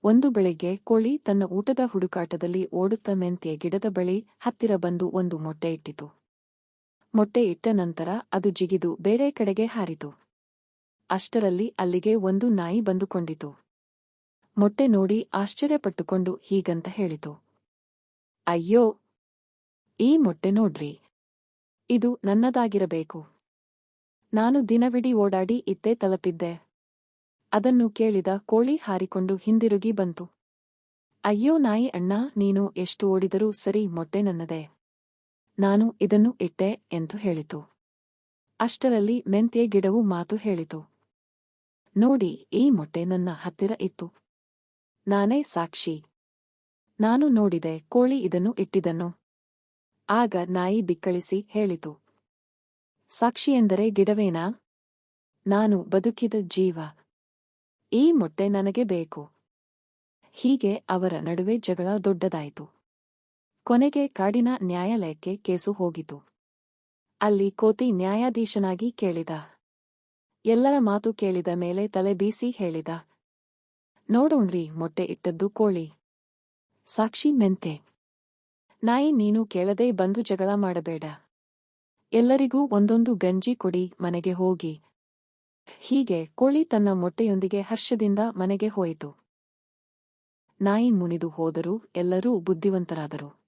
ಒಂದು ಬೆಳಿಗ್ಗೆ ಕೋಳಿ ತನ್ನ ಊಟದ ಹುಡುಕಾಟದಲ್ಲಿ ಓಡುತ್ತ ಮೆಂತ್ಯೆ ಗಿಡದ ಬಳಿ ಹತ್ತಿರ ಬಂದು ಒಂದು ಮೊಟ್ಟೆ ಇಟ್ಟಿತು. ಮೊಟ್ಟೆ ಇಟ್ಟ ನಂತರ ಅದು ಜಿಗಿದು ಬೇರೆ ಕಡೆಗೆ ಹಾರಿತು. ಅಷ್ಟರಲ್ಲಿ ಅಲ್ಲಿಗೆ ಒಂದು ನಾಯಿ ಬಂದುಕೊಂಡಿತು. ಮೊಟ್ಟೆ ನೋಡಿ ಆಶ್ಚರ್ಯಪಟ್ಟುಕೊಂಡು ಹೀಗಂತ ಹೇಳಿತು. ಅಯ್ಯೋ, ಈ ಮೊಟ್ಟೆ ನೋಡ್ರಿ, ಇದು ನನ್ನದಾಗಿರಬೇಕು. ನಾನು ದಿನವಿಡೀ ಓಡಾಡಿ ಇತ್ತೇ ತಲುಪಿದ್ದೆ. ಅದನ್ನು ಕೇಳಿದ ಕೋಳಿ ಹಾರಿಕೊಂಡು ಹಿಂದಿರುಗಿ ಬಂತು. ಅಯ್ಯೋ ನಾಯಿ ಅಣ್ಣ, ನೀನು ಎಷ್ಟು ಓಡಿದರೂ ಸರಿ, ಮೊಟ್ಟೆ ನನ್ನದೇ. ನಾನು ಇದನ್ನು ಇಟ್ಟೆ ಎಂದು ಹೇಳಿತು. ಅಷ್ಟರಲ್ಲಿ ಮೆಂತ್ಯೆ ಗಿಡವು ಮಾತು ಹೇಳಿತು. ನೋಡಿ, ಈ ಮೊಟ್ಟೆ ನನ್ನ ಹತ್ತಿರ ಇತ್ತು. ನಾನೇ ಸಾಕ್ಷಿ. ನಾನು ನೋಡಿದೆ ಕೋಳಿ ಇದನ್ನು ಇಟ್ಟಿದ್ದನ್ನು. ಆಗ ನಾಯಿ ಬಿಕ್ಕಳಿಸಿ ಹೇಳಿತು. ಸಾಕ್ಷಿಯೆಂದರೆ ಗಿಡವೇನಾ? ನಾನು ಬದುಕಿದ ಜೀವ. ಈ ಮೊಟ್ಟೆ ನನಗೆ ಬೇಕು. ಹೀಗೆ ಅವರ ನಡುವೆ ಜಗಳ ದೊಡ್ಡದಾಯಿತು. ಕೊನೆಗೆ ಕಾಡಿನ ನ್ಯಾಯಾಲಯಕ್ಕೆ ಕೇಸು ಹೋಗಿತು. ಅಲ್ಲಿ ಕೋತಿ ನ್ಯಾಯಾಧೀಶನಾಗಿ ಕೇಳಿದ. ಎಲ್ಲರ ಮಾತು ಕೇಳಿದ ಮೇಲೆ ತಲೆ ಬೀಸಿ ಹೇಳಿದ. ನೋಡೋಣ್ರಿ, ಮೊಟ್ಟೆ ಇಟ್ಟದ್ದು ಕೋಳಿ, ಸಾಕ್ಷಿ ಮೆಂತೆ. ನಾಯಿ, ನೀನು ಕೇಳದೆ ಬಂದು ಜಗಳ ಮಾಡಬೇಡ. ಎಲ್ಲರಿಗೂ ಒಂದೊಂದು ಗಂಜಿ ಕೊಡಿ, ಮನೆಗೆ ಹೋಗಿ. ಹೀಗೆ ಕೋಳಿ ತನ್ನ ಮೊಟ್ಟೆಯೊಂದಿಗೆ ಹರ್ಷದಿಂದ ಮನೆಗೆ ಹೋಯಿತು. ನಾಯಿ ಮುನಿದು ಹೋದರೂ ಎಲ್ಲರೂ ಬುದ್ಧಿವಂತರಾದರು.